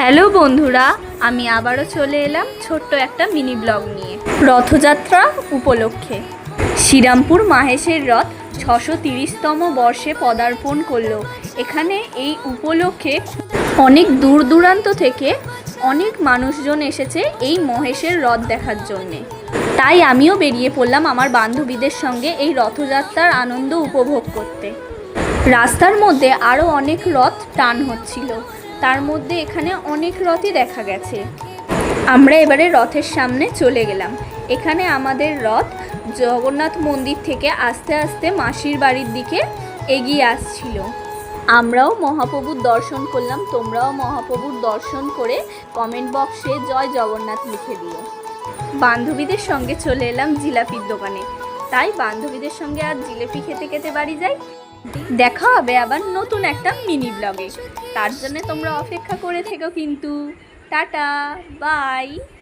Hello বন্ধুরা, আমি আবারও চলে এলাম ছোট্ট একটা মিনি ব্লগ নিয়ে। রথযাত্রা উপলক্ষে শ্রীরামপুর মাহেশের রথ 630তম বর্ষে পদার্পণ করলো। এখানে এই উপলক্ষে অনেক দূর দূরান্ত থেকে অনেক মানুষজন এসেছে এই মহেশের রথ দেখার জন্যে। তাই আমিও বেরিয়ে পড়লাম আমার বান্ধবীদের সঙ্গে এই রথযাত্রার আনন্দ উপভোগ করতে। রাস্তার মধ্যে আরও অনেক রথ টান হচ্ছিল, তার মধ্যে এখানে অনেক রথই দেখা গেছে। আমরা এবারে রথের সামনে চলে গেলাম। এখানে আমাদের রথ জগন্নাথ মন্দির থেকে আস্তে আস্তে মাসির বাড়ির দিকে এগিয়ে আসছিল। আমরাও মহাপ্রভুর দর্শন করলাম। তোমরাও মহাপ্রভুর দর্শন করে কমেন্ট বক্সে জয় জগন্নাথ লিখে দিও। বান্ধবীদের সঙ্গে চলে এলাম জিলাপির দোকানে, তাই বান্ধবীদের সঙ্গে আর জিলিপি খেতে খেতে বাড়ি যাই। দেখা হবে আবার নতুন একটা মিনি ব্লগে, তার জন্য তোমরা অপেক্ষা করে থেকো কিন্তু। Tata, by.